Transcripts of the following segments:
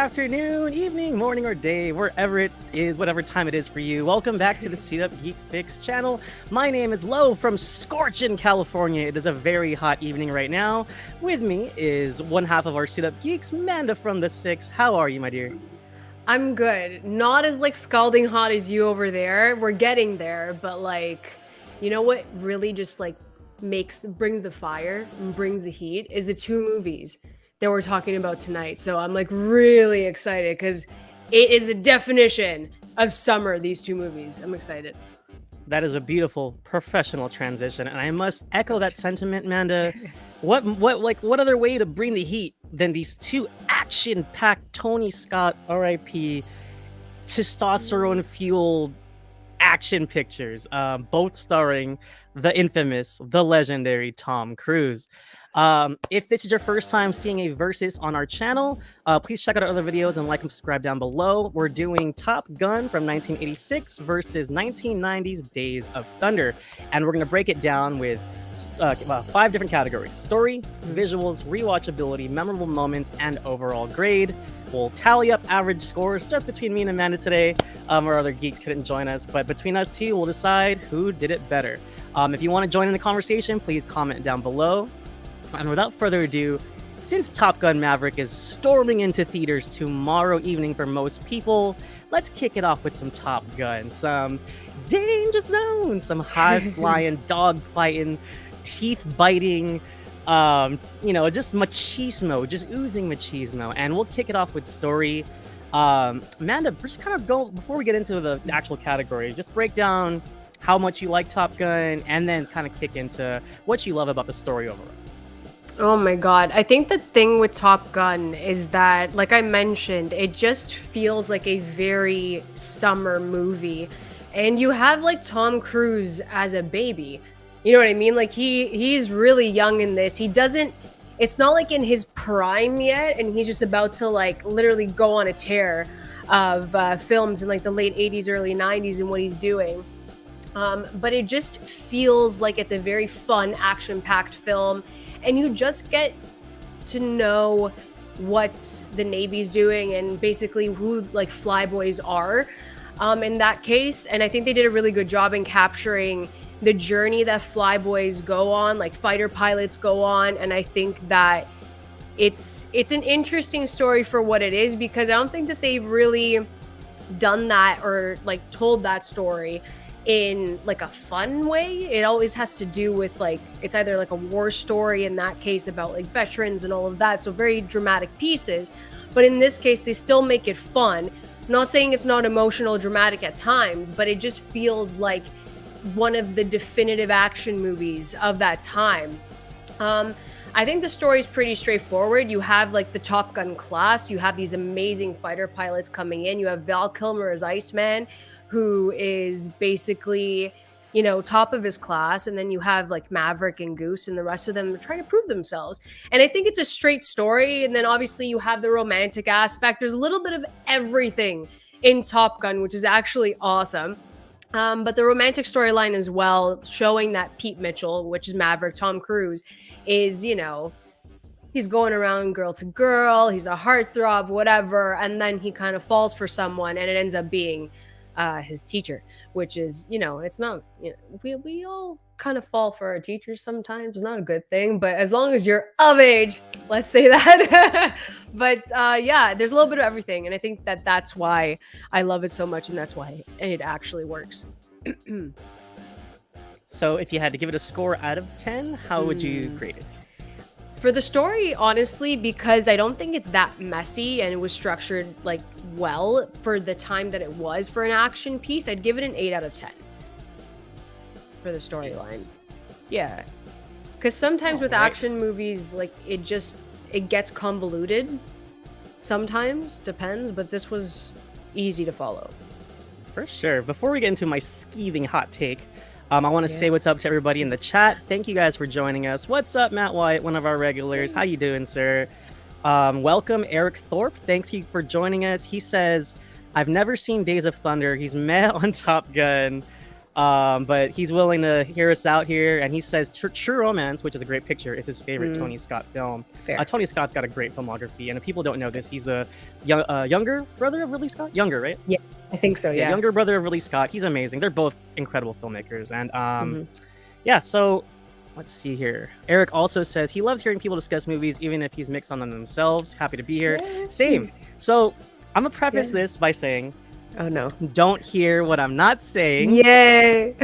afternoon, evening, morning, or day, wherever it is, whatever time it is for you. Welcome back to the Suit Up Geek Fix channel. My name is Lo from Scorchin, California. It is a very hot evening right now. With me is one half of our Suit Up Geeks, Manda from the Six. How are you, my dear? I'm good. Not as scalding hot as you over there. We're getting there, but you know what really just brings the fire and brings the heat is the two movies that we're talking about tonight. So I'm really excited because it is the definition of summer, these two movies. I'm excited. That is a beautiful professional transition, and I must echo that sentiment, Manda. What other way to bring the heat than these two action-packed Tony Scott R.I.P. testosterone-fueled action pictures, both starring the infamous, the legendary Tom Cruise. If this is your first time seeing a versus on our channel, please check out our other videos and like and subscribe down below. We're doing Top Gun from 1986 versus 1990's Days of Thunder, and we're going to break it down with 5 different categories: story, visuals, rewatchability, memorable moments, and overall grade. We'll tally up average scores just between me and Amanda today. Our other geeks couldn't join us, but between us two, we'll decide who did it better. If you want to join in the conversation, please comment down below. And without further ado, since Top Gun Maverick is storming into theaters tomorrow evening for most people, let's kick it off with some Top Gun, some Danger Zone, some high-flying, dog-fighting, teeth-biting, just machismo, just oozing machismo. And we'll kick it off with story. Amanda, just kind of go, before we get into the actual category, just break down how much you like Top Gun, and then kind of kick into what you love about the story overall. Oh my god. I think the thing with Top Gun is that, like I mentioned, it just feels like a very summer movie. And you have Tom Cruise as a baby. You know what I mean? He's really young in this. It's not like in his prime yet, and he's just about to literally go on a tear of films in the late 80s, early 90s and what he's doing. But it just feels like it's a very fun, action-packed film. And you just get to know what the Navy's doing and basically who flyboys are in that case. And I think they did a really good job in capturing the journey that flyboys go on, fighter pilots go on. And I think that it's an interesting story for what it is, because I don't think that they've really done that or told that story in a fun way. It always has to do with it's either a war story in that case about veterans and all of that, so very dramatic pieces. But in this case, they still make it fun. I'm not saying it's not emotional, dramatic at times, but it just feels like one of the definitive action movies of that time. I think the story is pretty straightforward. You have the Top Gun class. You have these amazing fighter pilots coming in. You have Val Kilmer as Iceman, who is basically, top of his class. And then you have Maverick and Goose, and the rest of them are trying to prove themselves. And I think it's a straight story. And then obviously you have the romantic aspect. There's a little bit of everything in Top Gun, which is actually awesome. But the romantic storyline as well, showing that Pete Mitchell, which is Maverick, Tom Cruise, is, he's going around girl to girl. He's a heartthrob, whatever. And then he kind of falls for someone, and it ends up being his teacher, which is, it's not, we all kind of fall for our teachers sometimes. It's not a good thing, but as long as you're of age, let's say that. But yeah, there's a little bit of everything, and I think that that's why I love it so much, and that's why it actually works. So if you had to give it a score out of 10, how would you grade it? For the story, honestly, because I don't think it's that messy and it was structured well for the time that it was for an action piece, I'd give it an 8 out of 10 for the storyline. Yeah, because sometimes with action movies, it gets convoluted. Sometimes, depends, but this was easy to follow. For sure. Before we get into my scathing hot take, I want to say what's up to everybody in the chat. Thank you guys for joining us. What's up, Matt White, one of our regulars? How you doing, sir? Welcome, Eric Thorpe. Thanks you for joining us. He says, I've never seen Days of Thunder. He's met on Top Gun. But he's willing to hear us out here, and he says True Romance, which is a great picture, is his favorite Tony Scott film. Fair. Tony Scott's got a great filmography, and if people don't know this, he's the younger brother of Ridley Scott. Younger, right? Yeah, I think so. Yeah. Younger brother of Ridley Scott. He's amazing. They're both incredible filmmakers, and yeah. So let's see here. Eric also says he loves hearing people discuss movies, even if he's mixed on them themselves. Happy to be here. Yeah. Same. So I'm gonna preface this by saying, oh no, don't hear what I'm not saying. Yay.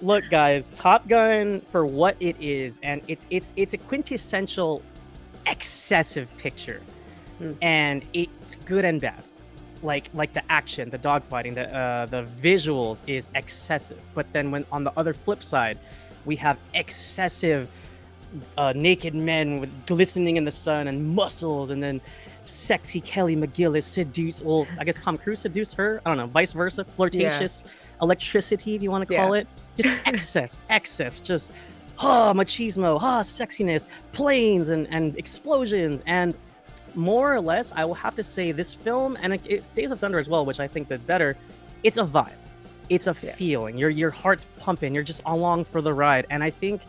Look, guys, Top Gun for what it is, and it's a quintessential excessive picture, and it's good and bad. Like the action, the dogfighting, the visuals is excessive. But then when on the other flip side, we have excessive naked men with glistening in the sun and muscles, and then sexy Kelly McGillis seduce, well, I guess Tom Cruise seduced her. I don't know, vice versa, flirtatious electricity, if you want to call it. Just excess, just machismo, sexiness, planes and explosions, and more or less, I will have to say this film, and it's Days of Thunder as well, which I think did better. It's a vibe, it's a feeling. Your heart's pumping. You're just along for the ride, and I think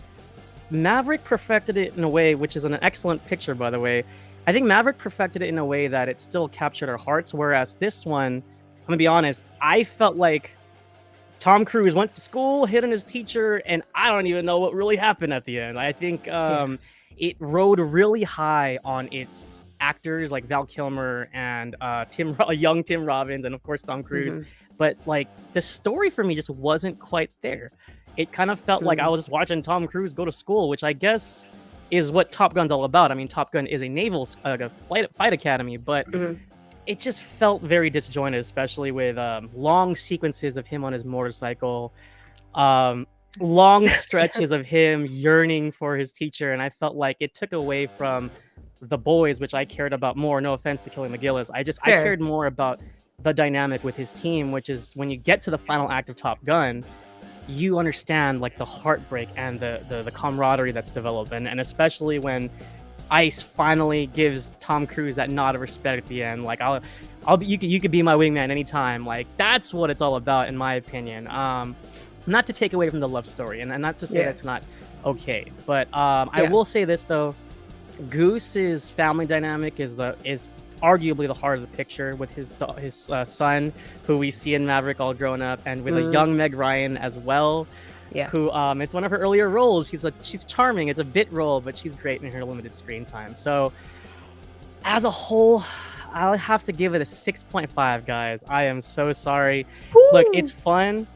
Maverick perfected it in a way, which is an excellent picture, by the way. I think Maverick perfected it in a way that it still captured our hearts, whereas this one, I'm gonna be honest, I felt like Tom Cruise went to school, hit on his teacher, and I don't even know what really happened at the end. I think it rode really high on its actors like Val Kilmer and young Tim Robbins, and of course Tom Cruise. But like the story for me just wasn't quite there. It kind of felt like I was just watching Tom Cruise go to school, which I guess is what Top Gun's all about. I mean, Top Gun is a naval fight academy, but it just felt very disjointed, especially with long sequences of him on his motorcycle, long stretches of him yearning for his teacher, and I felt like it took away from the boys, which I cared about more. No offense to Kelly McGillis, I cared more about the dynamic with his team, which is when you get to the final act of Top Gun, you understand like the heartbreak and the camaraderie that's developed, and especially when Ice finally gives Tom Cruise that nod of respect at the end. Like you could be my wingman anytime. Like that's what it's all about, in my opinion. Not to take away from the love story, and not to say that's not okay, but I will say this though: Goose's family dynamic is arguably the heart of the picture, with his son, who we see in Maverick all grown up, and with a young Meg Ryan as well. Who it's one of her earlier roles. She's charming. It's a bit role, but she's great in her limited screen time. So as a whole, I'll have to give it a 6.5, guys. I am so sorry. Woo! Look, it's fun,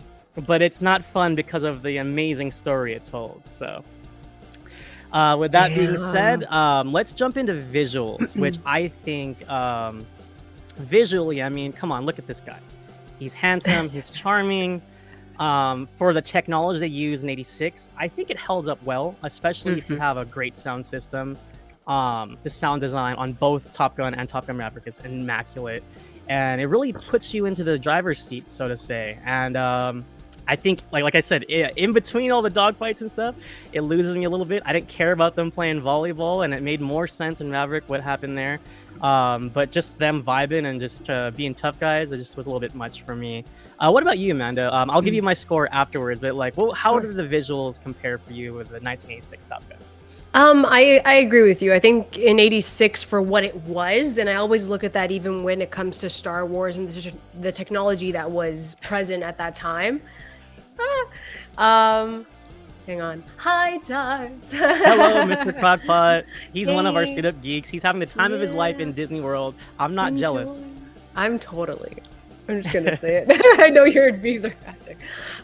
but it's not fun because of the amazing story it told. So with that being said, let's jump into visuals, which I think visually, I mean, come on, look at this guy. He's handsome, he's charming. For the technology they used in '86, I think it held up well, especially if you have a great sound system. The sound design on both Top Gun and Top Gun Maverick is immaculate, and it really puts you into the driver's seat, so to say. And I think, like I said, in between all the dogfights and stuff, it loses me a little bit. I didn't care about them playing volleyball, and it made more sense in Maverick what happened there. But just them vibing and just being tough guys, it just was a little bit much for me. What about you, Amanda? I'll give you my score afterwards, but like, how did the visuals compare for you with the 1986 Top Gun? I agree with you. I think in '86, for what it was, and I always look at that even when it comes to Star Wars and the technology that was present at that time. Hang on. High times. Hello, Mr. Crockpot. He's one of our suit-up geeks. He's having the time of his life in Disney World. I'm not jealous. I'm just gonna say it. I know you're being sarcastic.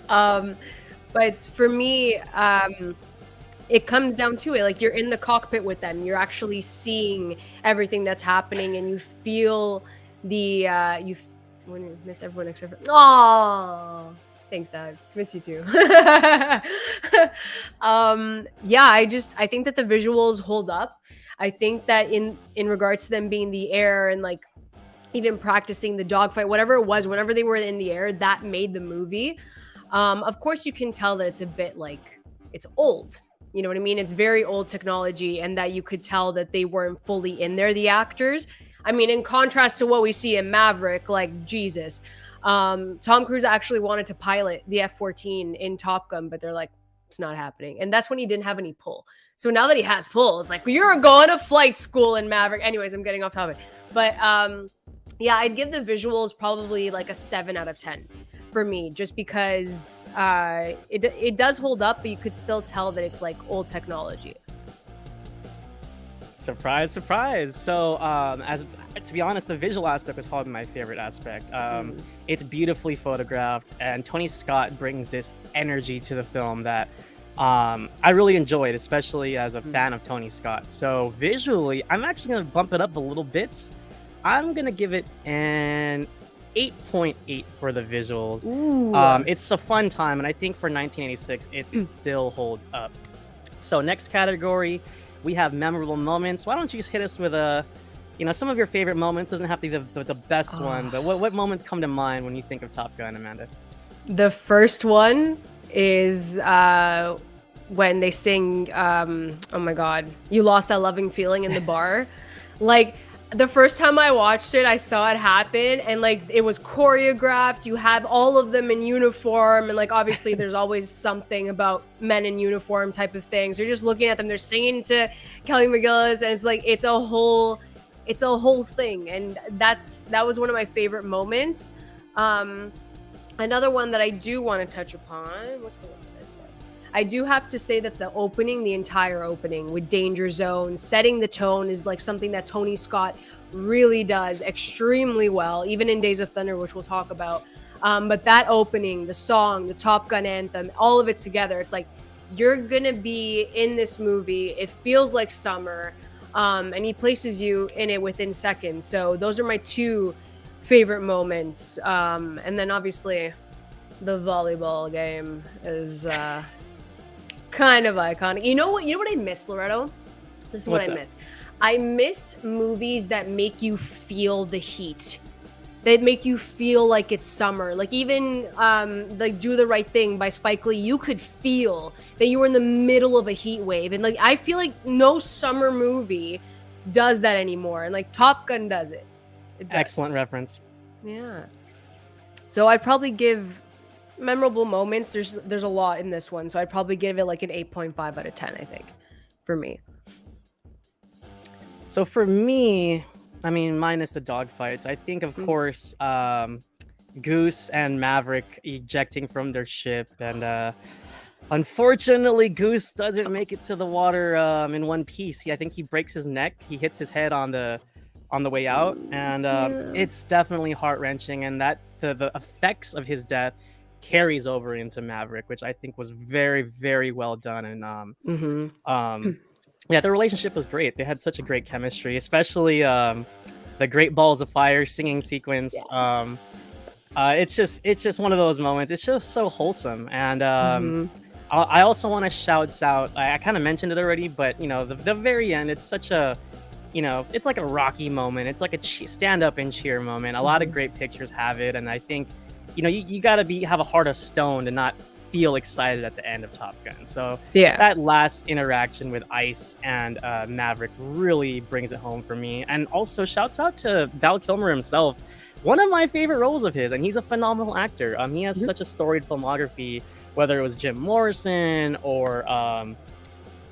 But for me, it comes down to it. Like, you're in the cockpit with them. You're actually seeing everything that's happening, and you feel when you miss everyone except for. Aww. Thanks, Dad. Miss you too. I think that the visuals hold up. I think that in regards to them being the air and like even practicing the dogfight, whatever it was, whenever they were in the air, that made the movie. Of course, you can tell that it's a bit like it's old. You know what I mean? It's very old technology, and that you could tell that they weren't fully in there, the actors. I mean, in contrast to what we see in Maverick, like Jesus. Tom Cruise actually wanted to pilot the F-14 in Top Gun, but they're like, it's not happening. And that's when he didn't have any pull. So now that he has pull, it's like, you're going to flight school in Maverick. Anyways, I'm getting off topic. But yeah, I'd give the visuals probably like a 7 out of 10 for me, just because it does hold up, but you could still tell that it's like old technology. Surprise, surprise. So, as to be honest, the visual aspect was probably my favorite aspect. It's beautifully photographed, and Tony Scott brings this energy to the film that I really enjoyed, especially as a fan of Tony Scott. So visually, I'm actually gonna bump it up a little bit. I'm gonna give it an 8.8 for the visuals. Ooh. It's a fun time, and I think for 1986, it still holds up. So next category, we have memorable moments. Why don't you just hit us with some of your favorite moments? Doesn't have to be the best one, but what moments come to mind when you think of Top Gun, Amanda? The first one is when they sing, oh my God, You Lost That Loving Feeling in the bar. Like, the first time I watched it, I saw it happen, and like it was choreographed. You have all of them in uniform, and like obviously there's always something about men in uniform type of things. You're just looking at them, they're singing to Kelly McGillis, and it's like it's a whole thing. And that was one of my favorite moments. Another one that I do want to touch upon, what's the one that I said? I do have to say that the entire opening with Danger Zone, setting the tone, is like something that Tony Scott really does extremely well, even in Days of Thunder, which we'll talk about. But that opening, the song, the Top Gun anthem, all of it together, it's like, you're gonna be in this movie. It feels like summer, and he places you in it within seconds. So those are my two favorite moments. And then obviously the volleyball game is kind of iconic. You know what I miss, Loretto? This is what I miss. I miss movies that make you feel the heat. That make you feel like it's summer. Like even like Do the Right Thing by Spike Lee, you could feel that you were in the middle of a heat wave. And like I feel like no summer movie does that anymore. And like Top Gun does it. It does. Excellent reference. Yeah. So I'd probably give memorable moments. There's a lot in this one, so I'd probably give it like an 8.5 out of 10, I think, for me. So for me, I mean, minus the dogfights, I think, of course, Goose and Maverick ejecting from their ship, and unfortunately, Goose doesn't make it to the water in one piece. I think he breaks his neck. He hits his head on the way out, and it's definitely heart-wrenching, and that the effects of his death carries over into Maverick, which I think was very, very well done. And yeah, their relationship was great. They had such a great chemistry, especially the Great Balls of Fire singing sequence. Yes. It's just one of those moments. It's just so wholesome. And I also want to shout out, I kind of mentioned it already, but the very end, it's such a it's like a Rocky moment. It's like a stand up and cheer moment. A lot of great pictures have it, and I think you gotta have a heart of stone to not feel excited at the end of Top Gun. So yeah, that last interaction with Ice and Maverick really brings it home for me. And also shouts out to Val Kilmer himself. One of my favorite roles of his, and he's a phenomenal actor. He has such a storied filmography, whether it was Jim Morrison or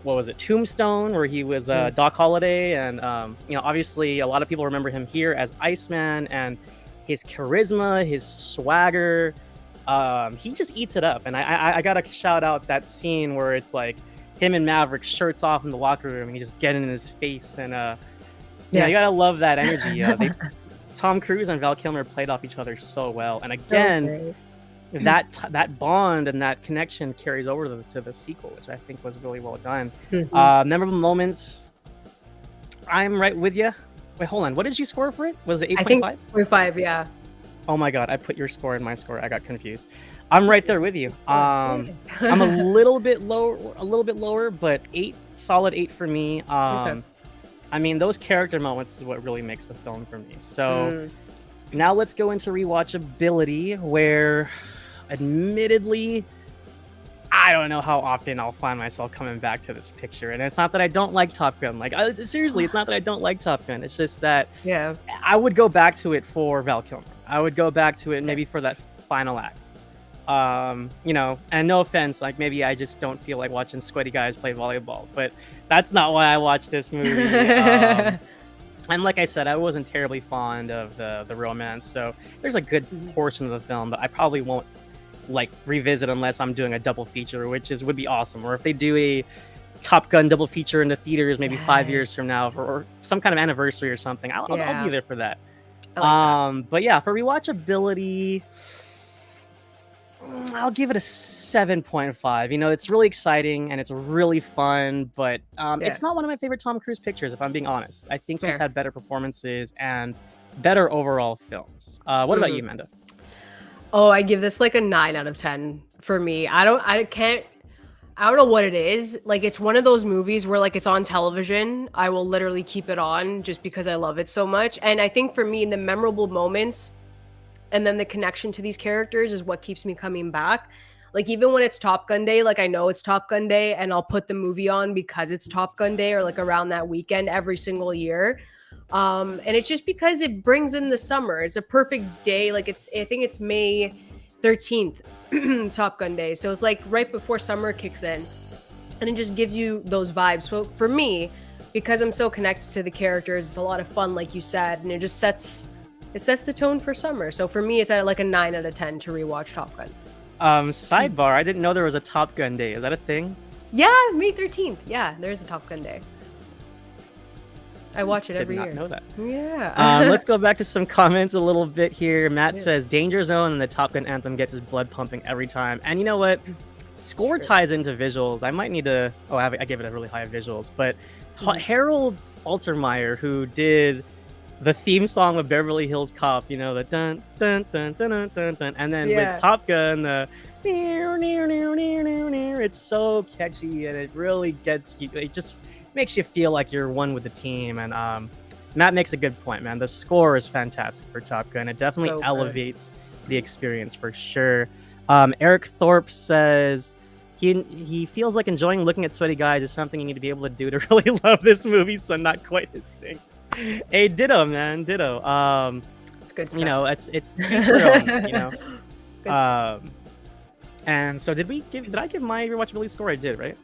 what was it, Tombstone, where he was Doc Holliday, and obviously a lot of people remember him here as Iceman, and his charisma, his swagger, he just eats it up. And I gotta shout out that scene where it's like him and Maverick shirts off in the locker room, and he's just getting in his face, and yeah, you gotta love that energy. Tom Cruise and Val Kilmer played off each other so well, and again, that bond and that connection carries over to the sequel, which I think was really well done. Memorable moments, I'm right with you. Wait, hold on. What did you score for it? Was it 8.5? I think 8.5, yeah. Oh my god, I put your score and my score. I got confused. I'm right there with you. I'm a little bit lower, but solid 8 for me. Okay. I mean, those character moments is what really makes the film for me. So now let's go into rewatchability, where admittedly, I don't know how often I'll find myself coming back to this picture. And it's not that I don't like Top Gun. Like, seriously, it's not that I don't like Top Gun. It's just that I would go back to it for Val Kilmer. I would go back to it maybe for that final act. You know, and no offense, like maybe I just don't feel like watching sweaty guys play volleyball, but that's not why I watched this movie. And like I said, I wasn't terribly fond of the romance, so there's a good portion of the film that I probably won't like revisit unless I'm doing a double feature, would be awesome. Or if they do a Top Gun double feature in the theaters maybe 5 years from now, or some kind of anniversary or something, I'll be there for that. But yeah, for rewatchability, I'll give it a 7.5. You know, it's really exciting and it's really fun, but it's not one of my favorite Tom Cruise pictures, if I'm being honest. I think he's had better performances and better overall films. What about you, Amanda? Oh, I give this like a 9 out of 10 for me. I don't know what it is. Like, it's one of those movies where like it's on television, I will literally keep it on just because I love it so much. And I think for me, the memorable moments and then the connection to these characters is what keeps me coming back. Like, even when it's Top Gun Day, like I know it's Top Gun Day and I'll put the movie on because it's Top Gun Day, or like around that weekend every single year. And it's just because it brings in the summer. It's a perfect day. Like, I think it's May 13th, Top Gun Day. So it's like right before summer kicks in, and it just gives you those vibes. So for me, because I'm so connected to the characters, it's a lot of fun, like you said, and it sets the tone for summer. So for me, it's at like a 9 out of 10 to rewatch Top Gun. Sidebar, I didn't know there was a Top Gun Day. Is that a thing? Yeah, May 13th. Yeah, there's a Top Gun Day. I watch it every year. Did not know that. Yeah. Let's go back to some comments a little bit here. Matt says, Danger Zone and the Top Gun anthem gets his blood pumping every time. And you know what? Score ties into visuals. I might need to... Oh, I gave it a really high visuals. But Harold Faltermeyer, who did the theme song of Beverly Hills Cop, you know, the dun, dun, dun, dun, dun, dun, dun. And then with Top Gun, the... It's so catchy, and it really gets you... It just... makes you feel like you're one with the team. And Matt makes a good point, man. The score is fantastic for Top Gun. It definitely elevates the experience for sure. Eric Thorpe says he feels like enjoying looking at sweaty guys is something you need to be able to do to really love this movie, so not quite his thing. Hey, ditto, man, ditto. It's good stuff. You know, it's teach your own, you know. And so did I give my rewatchability score? I did, right?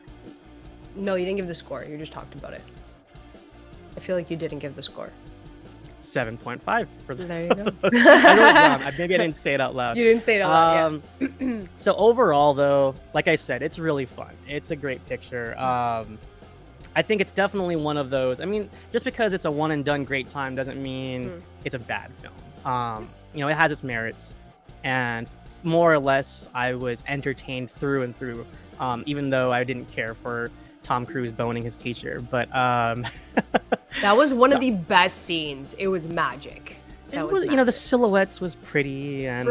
No, you didn't give the score. You just talked about it. I feel like you didn't give the score. 7.5 for the... There you go. I wrote it down. Maybe I didn't say it out loud. You didn't say it out loud, yeah. So overall, though, like I said, it's really fun. It's a great picture. I think it's definitely one of those. I mean, just because it's a one and done great time doesn't mean it's a bad film. You know, it has its merits, and more or less, I was entertained through and through. Even though I didn't care for Tom Cruise boning his teacher, but that was one of the best scenes. It was magic. You know, the silhouettes was pretty, and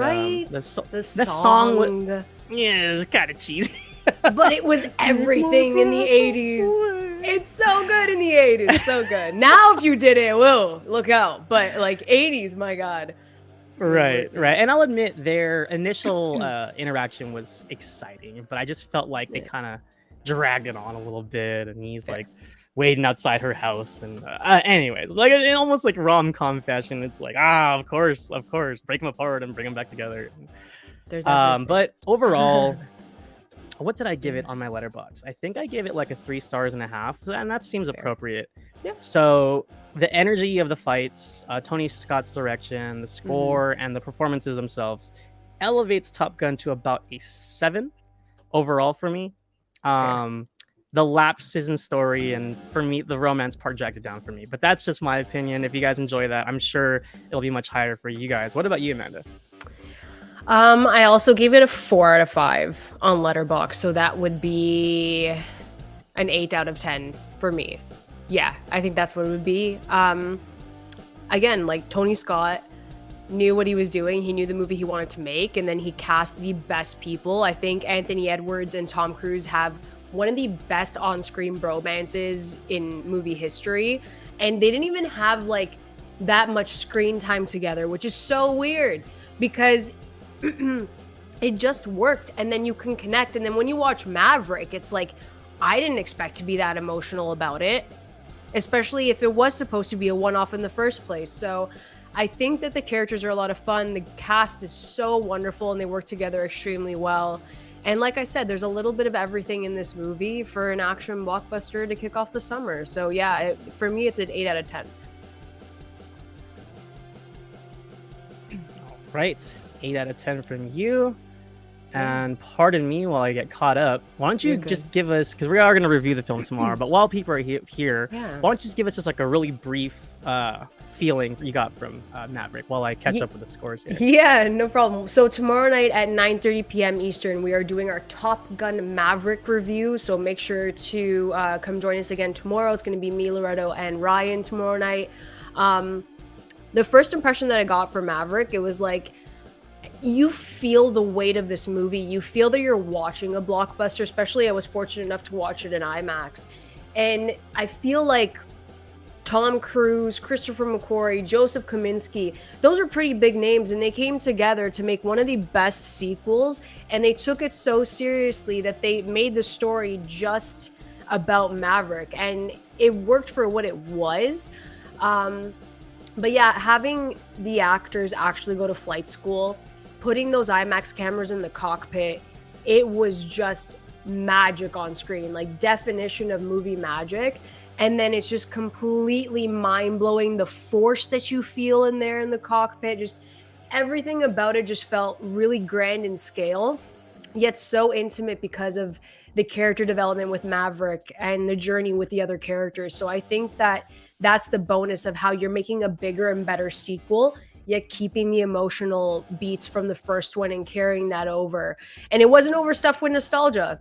the song was, it's kind of cheesy, but it was everything in the 80s. It's so good in the 80s, so good. Now if you did it, whoa, look out. But like 80s, my God. Right. And I'll admit their initial interaction was exciting, but I just felt like they kind of dragged it on a little bit, and he's like waiting outside her house, and anyways, like in almost like rom-com fashion, it's like, of course, break them apart and bring them back together. There's but overall, what did I give it on my letterbox? I think I gave it like a 3.5 stars, and that seems appropriate. Yeah. So the energy of the fights, Tony Scott's direction, the score, and the performances themselves elevates Top Gun to about a 7 overall for me. The lapses in story, and for me, the romance part drags it down for me. But that's just my opinion. If you guys enjoy that, I'm sure it'll be much higher for you guys. What about you, Amanda? I also gave it a 4 out of 5 on Letterboxd, so that would be an 8 out of 10 for me. Yeah, I think that's what it would be. Again, like, Tony Scott knew what he was doing. He knew the movie he wanted to make, and then he cast the best people. I think Anthony Edwards and Tom Cruise have one of the best on-screen bromances in movie history, and they didn't even have like that much screen time together, which is so weird because it just worked, and then you can connect. And then when you watch Maverick, it's like, I didn't expect to be that emotional about it, especially if it was supposed to be a one-off in the first place. So I think that the characters are a lot of fun. The cast is so wonderful and they work together extremely well. And like I said, there's a little bit of everything in this movie for an action blockbuster to kick off the summer. So yeah, for me, it's an 8 out of 10. Right, 8 out of 10 from you. And pardon me while I get caught up. Why don't you just give us, because we are going to review the film tomorrow, but while people are here, why don't you just give us just like a really brief feeling you got from Maverick while I catch up with the scores here. Yeah, no problem. So tomorrow night at 9:30 p.m. Eastern, we are doing our Top Gun Maverick review. So make sure to come join us again tomorrow. It's going to be me, Loretto, and Ryan tomorrow night. The first impression that I got for Maverick, it was like, you feel the weight of this movie. You feel that you're watching a blockbuster, especially I was fortunate enough to watch it in IMAX. And I feel like Tom Cruise, Christopher McQuarrie, Joseph Kosinski, those are pretty big names, and they came together to make one of the best sequels, and they took it so seriously that they made the story just about Maverick, and it worked for what it was. But yeah, having the actors actually go to flight school, putting those IMAX cameras in the cockpit, it was just magic on screen, like definition of movie magic. And then it's just completely mind-blowing, the force that you feel in there in the cockpit, just everything about it just felt really grand in scale, yet so intimate because of the character development with Maverick and the journey with the other characters. So I think that that's the bonus of how you're making a bigger and better sequel, yet keeping the emotional beats from the first one and carrying that over. And it wasn't overstuffed with nostalgia,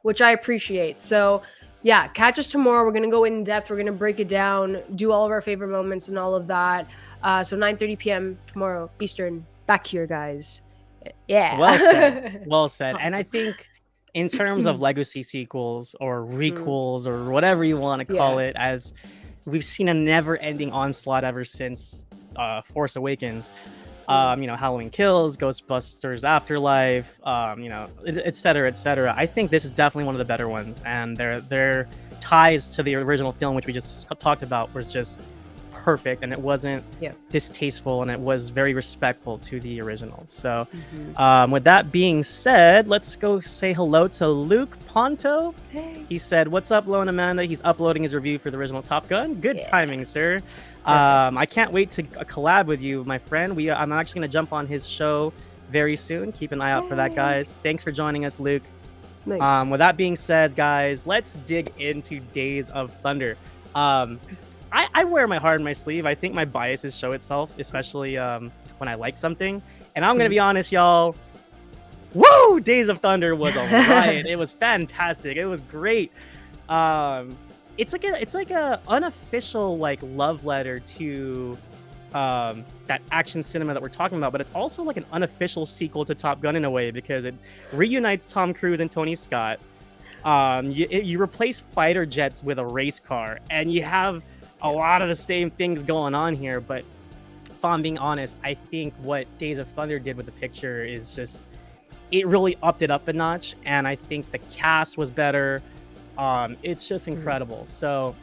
which I appreciate. So yeah, catch us tomorrow. We're going to go in depth. We're going to break it down, do all of our favorite moments and all of that. So 9:30 p.m. tomorrow, Eastern. Back here, guys. Yeah. Well said. Well said. Awesome. And I think in terms of legacy sequels or requels or whatever you want to call it, as we've seen a never-ending onslaught ever since Force Awakens. Halloween Kills, Ghostbusters Afterlife, et cetera, et cetera. I think this is definitely one of the better ones, and their ties to the original film, which we just talked about, was just perfect, and it wasn't distasteful, and it was very respectful to the original. So with that being said, let's go say hello to Luke Ponto. Hey. He said, "What's up, Lo and Amanda?" He's uploading his review for the original Top Gun. Good timing, sir. I can't wait to collab with you, my friend. I'm actually going to jump on his show very soon. Keep an eye out for that, guys. Thanks for joining us, Luke. Nice. With that being said, guys, let's dig into Days of Thunder. I wear my heart on my sleeve. I think my biases show itself, especially when I like something. And I'm going to be honest, y'all. Woo! Days of Thunder was a riot. It was fantastic. It was great. It's like a unofficial like love letter to that action cinema that we're talking about, but it's also like an unofficial sequel to Top Gun in a way, because it reunites Tom Cruise and Tony Scott. You replace fighter jets with a race car, and you have a lot of the same things going on here. But if I'm being honest, I think what Days of Thunder did with the picture is just, it really upped it up a notch, and I think the cast was better. It's just incredible. So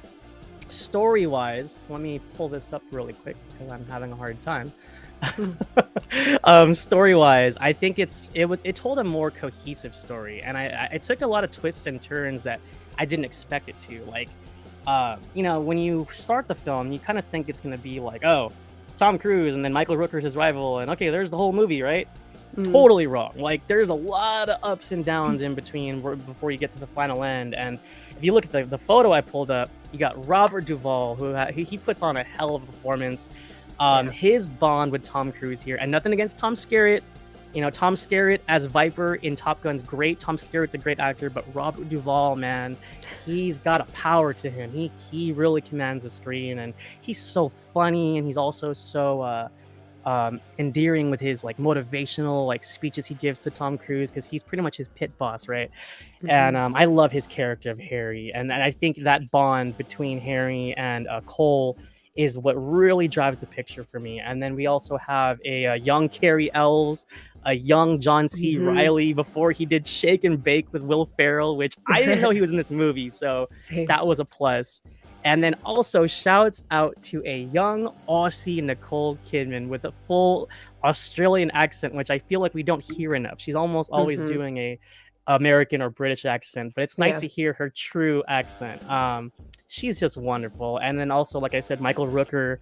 story-wise, let me pull this up really quick because I'm having a hard time. Story-wise, I think it told a more cohesive story, and it took a lot of twists and turns that I didn't expect it to. Like, when you start the film, you kind of think it's going to be like, oh, Tom Cruise and then Michael Rooker's his rival, and okay, there's the whole movie, right? Totally wrong. Like, there's a lot of ups and downs in between before you get to the final end. And if you look at the photo I pulled up, you got Robert Duvall, who he puts on a hell of a performance. His bond with Tom Cruise here, and nothing against Tom Skerritt. Tom Skerritt as Viper in Top Gun's great. Tom Skerritt's a great actor, but Robert Duvall, man, he's got a power to him. He really commands the screen, and he's so funny, and he's also so endearing with his like motivational like speeches he gives to Tom Cruise, because he's pretty much his pit boss, right? And I love his character of Harry, and I think that bond between Harry and Cole is what really drives the picture for me. And then we also have a young Cary Elwes, a young John C. Reilly before he did Shake and Bake with Will Ferrell, which I didn't know he was in this movie, so that was a plus. And then also shouts out to a young Aussie Nicole Kidman with a full Australian accent, which I feel like we don't hear enough. She's almost always Mm-hmm. doing a American or British accent, but it's nice Yeah. to hear her true accent. She's just wonderful. And then also, like I said, Michael Rooker,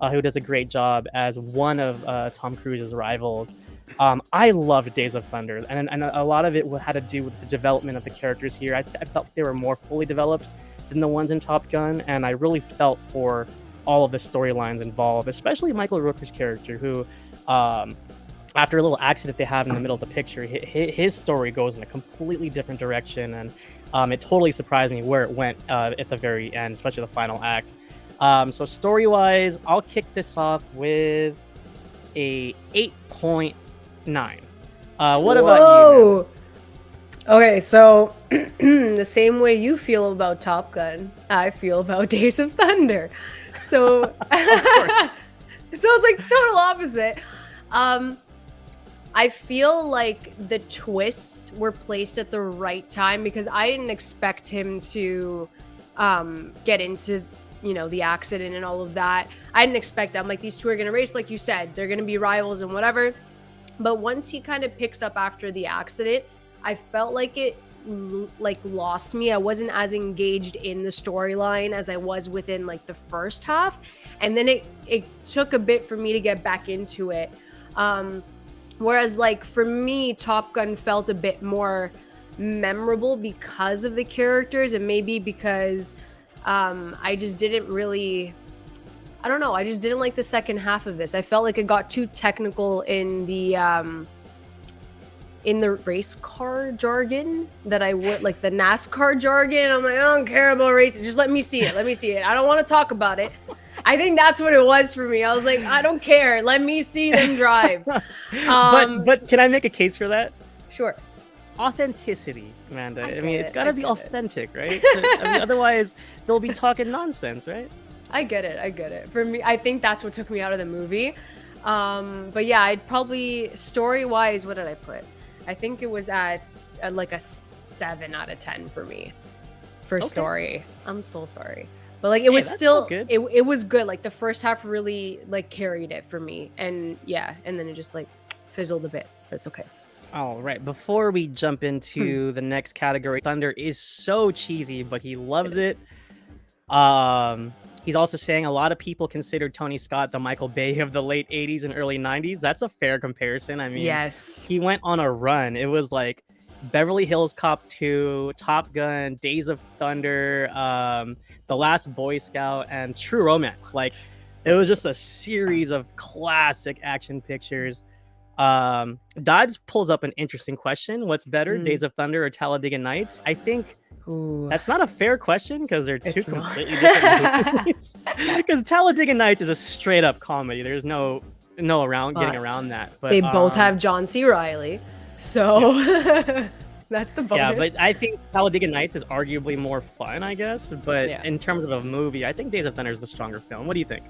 who does a great job as one of Tom Cruise's rivals. I loved Days of Thunder, and a lot of it had to do with the development of the characters here. I felt they were more fully developed than the ones in Top Gun, and I really felt for all of the storylines involved, especially Michael Rooker's character, who, after a little accident they have in the middle of the picture, his story goes in a completely different direction, and it totally surprised me where it went at the very end, especially the final act. So story-wise, I'll kick this off with a 8.9. What about you, man? Okay, so the same way you feel about Top Gun, I feel about Days of Thunder. So, so it's like total opposite. I feel like the twists were placed at the right time because I didn't expect him to get into, the accident and all of that. I didn't expect that. I'm like, these two are going to race, like you said. They're going to be rivals and whatever. But once he kind of picks up after the accident, I felt like it lost me. I wasn't as engaged in the storyline as I was within like the first half. And then it took a bit for me to get back into it. Whereas like for me, Top Gun felt a bit more memorable because of the characters, and maybe because I just didn't really, I don't know, I just didn't like the second half of this. I felt like it got too technical in the race car jargon that I would like the NASCAR jargon. I'm like, I don't care about racing. Just let me see it. Let me see it. I don't want to talk about it. I think that's what it was for me. I was like, I don't care. Let me see them drive. But can I make a case for that? Sure. Authenticity, Amanda. I mean, it. it's got to be authentic, right? I mean, otherwise they'll be talking nonsense, right? I get it. For me, I think that's what took me out of the movie. But yeah, I'd probably, story-wise, what did I put? I think it was at like a 7 out of 10 for me for story. I'm so sorry. But like it was still good. It was good. Like the first half really like carried it for me. And yeah, and then it just like fizzled a bit. But it's okay. All right, before we jump into the next category, Thunder is so cheesy, but he loves it. He's also saying a lot of people considered Tony Scott the Michael Bay of the late 80s and early 90s. That's a fair comparison. I mean, yes, he went on a run. It was like Beverly Hills Cop 2, Top Gun, Days of Thunder, The Last Boy Scout, and True Romance. Like, it was just a series of classic action pictures. Dodge pulls up an interesting question. What's better, Days of Thunder or Talladega Nights? I think that's not a fair question because they're two completely different movies. Because Talladega Nights is a straight up comedy. There's no getting around that. But they both have John C. Reilly, so that's the bonus. Yeah, but I think Talladega Nights is arguably more fun, I guess. But in terms of a movie, I think Days of Thunder is the stronger film. What do you think?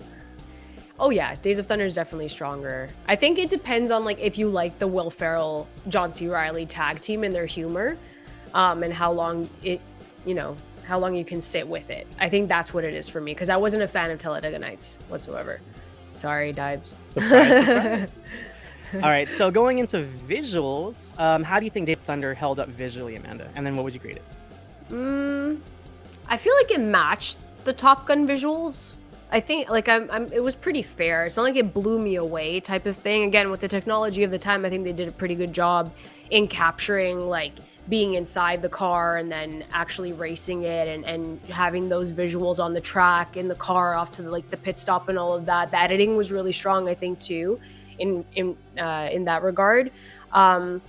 Oh yeah, Days of Thunder is definitely stronger. I think it depends on like if you like the Will Ferrell, John C. Reilly tag team and their humor, and how long you can sit with it. I think that's what it is for me because I wasn't a fan of Talladega Nights whatsoever. Sorry, Dibes. Surprise. All right, so going into visuals, how do you think Days of Thunder held up visually, Amanda? And then what would you grade it? I feel like it matched the Top Gun visuals. I think like it was pretty fair. It's not like it blew me away type of thing. Again, with the technology of the time, I think they did a pretty good job in capturing like being inside the car and then actually racing it and having those visuals on the track in the car off to the pit stop and all of that. The editing was really strong, I think, too, in that regard. But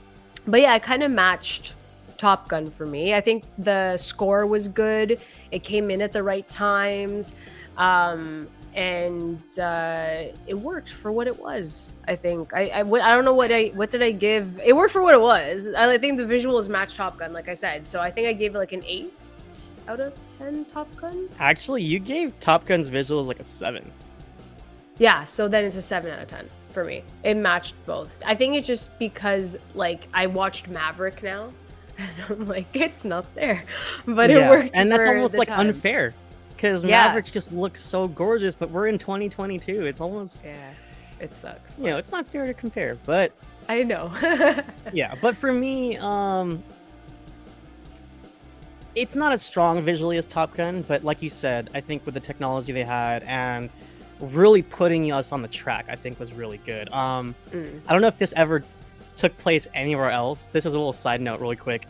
yeah, it kind of matched Top Gun for me. I think the score was good. It came in at the right times. And it worked for what it was. I think I don't know what did I give. It worked for what it was. I think the visuals matched Top Gun, like I said. So I think I gave it like an 8 out of 10 Top Gun. Actually, you gave Top Gun's visuals like a 7. Yeah, so then it's a 7 out of 10 for me. It matched both. I think it's just because like I watched Maverick now, and I'm like, it's not there, but it worked. And that's for almost the like time. unfair. because Yeah. Maverick just looks so gorgeous, but we're in 2022. It's almost, Yeah. It sucks, you know, but it's not fair to compare. But I know. yeah, but for me, it's not as strong visually as Top Gun, but like you said, I think with the technology they had and really putting us on the track, I think was really good. Mm. I don't know if this ever took place anywhere else. This is a little side note, really quick.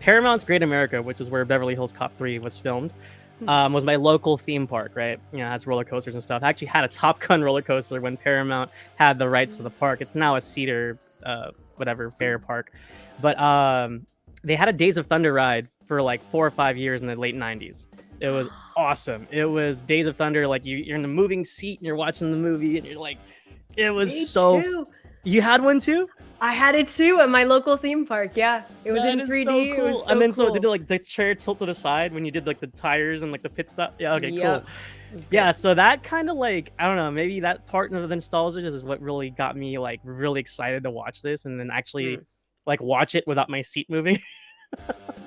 Paramount's Great America, which is where Beverly Hills Cop 3 was filmed, was my local theme park, right? You know, it has roller coasters and stuff. I actually had a Top Gun roller coaster when Paramount had the rights to the park. It's now a Cedar, whatever, fair park. But they had a Days of Thunder ride for like 4 or 5 years in the late 90s. It was awesome. It was Days of Thunder, like you're in the moving seat and you're watching the movie and you're like, it was Me so. too. You had one too? I had it too at my local theme park. Yeah, it was That in is 3D. so It cool. was so And then cool. so they did like the chair tilted aside when you did like the tires and like the pit stop. Yeah, okay, Yep. cool. It was Yeah, good. so that kind of like, I don't know, maybe that part of the nostalgia is what really got me like really excited to watch this and then actually Mm. like watch it without my seat moving.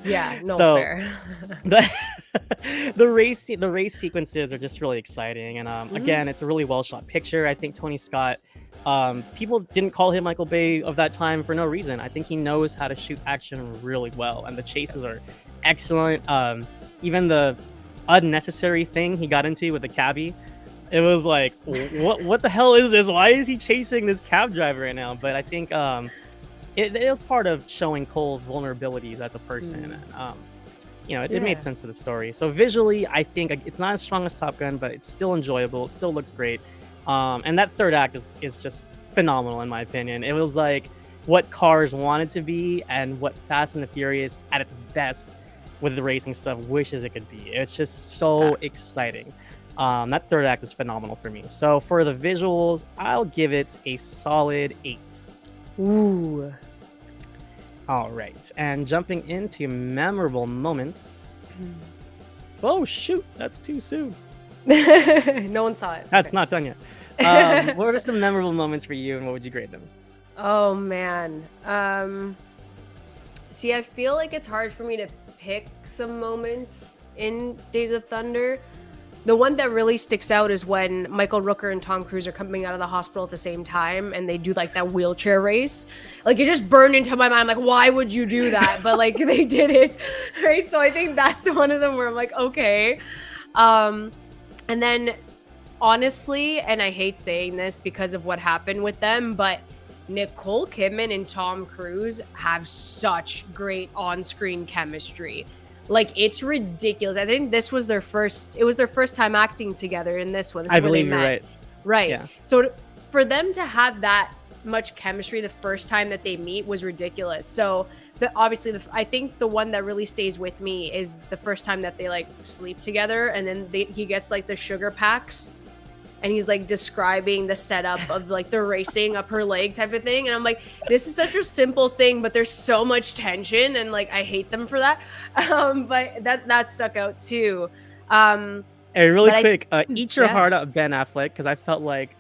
Yeah, no So fair. the the race sequences are just really exciting, and again, it's a really well shot picture. I think Tony Scott, people didn't call him Michael Bay of that time for no reason. I think he knows how to shoot action really well, and the chases are excellent. Even the unnecessary thing he got into with the cabbie, it was like, what the hell is this? Why is he chasing this cab driver right now? But I think it was part of showing Cole's vulnerabilities as a person, and you know, it made Yeah. sense to the story. So visually, I think it's not as strong as Top Gun, but it's still enjoyable. It still looks great. And that third act is just phenomenal in my opinion. It was like what Cars wanted to be and what Fast and the Furious at its best with the racing stuff wishes it could be. It's just so Fact. exciting. That third act is phenomenal for me. So for the visuals, I'll give it a solid 8. Ooh. All right, and jumping into memorable moments. Oh shoot, that's too soon. No one saw it. It's That's okay. not done yet. What are some memorable moments for you, and what would you grade them? Oh man. See, I feel like it's hard for me to pick some moments in Days of Thunder. The one that really sticks out is when Michael Rooker and Tom Cruise are coming out of the hospital at the same time and they do like that wheelchair race. Like it just burned into my mind. I'm like, why would you do that? But like they did it. Right. So I think that's one of them where I'm like, okay. And then honestly, and I hate saying this because of what happened with them, but Nicole Kidman and Tom Cruise have such great on-screen chemistry. Like it's ridiculous. I think this was their first. It was their first time acting together in this one. This is I where they believe you're met. right. Right. Yeah. So for them to have that much chemistry the first time that they meet was ridiculous. So obviously, I think the one that really stays with me is the first time that they like sleep together, and then he gets like the sugar packs, and he's like describing the setup of like the racing up her leg type of thing, and I'm like, this is such a simple thing, but there's so much tension, and like I hate them for that. But that stuck out too. Hey, really But quick, eat your yeah. heart out, Ben Affleck, because I felt like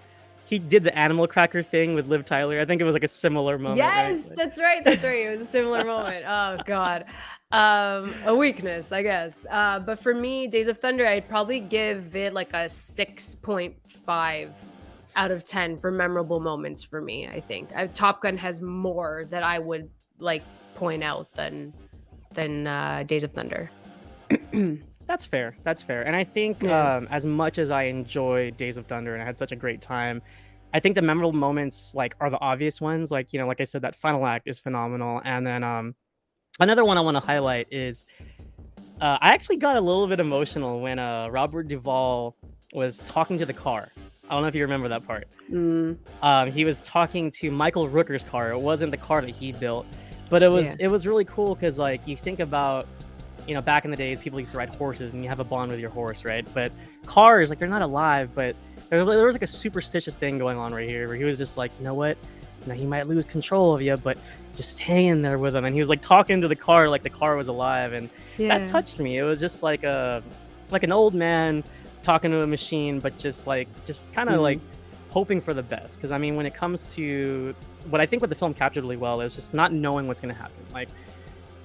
he did the animal cracker thing with Liv Tyler. I think it was like a similar moment. Yes, Right? that's right. That's right. It was a similar moment. Oh God. A weakness, I guess. But for me, Days of Thunder, I'd probably give it like a 6.5 out of 10 for memorable moments for me, I think. Top Gun has more that I would like point out than Days of Thunder. That's fair. That's fair. And I think Yeah. as much as I enjoy Days of Thunder and I had such a great time, I think the memorable moments like are the obvious ones. Like, you know, like I said, that final act is phenomenal. And then another one I want to highlight is I actually got a little bit emotional when Robert Duvall was talking to the car. I don't know if you remember that part. Mm, He was talking to Michael Rooker's car. It wasn't the car that he built, but it was yeah. really cool because like you think about, you know, back in the days, people used to ride horses and you have a bond with your horse, right? But cars, like they're not alive, but there was like a superstitious thing going on right here where he was just like, you know what? You know, he might lose control of you, but just hang in there with him. And he was like talking to the car like the car was alive, and that Yeah. touched me. It was just like an old man talking to a machine, but just kind of Mhm. like hoping for the best. Because I mean, when it comes to what I think what the film captured really well is just not knowing what's going to happen. Like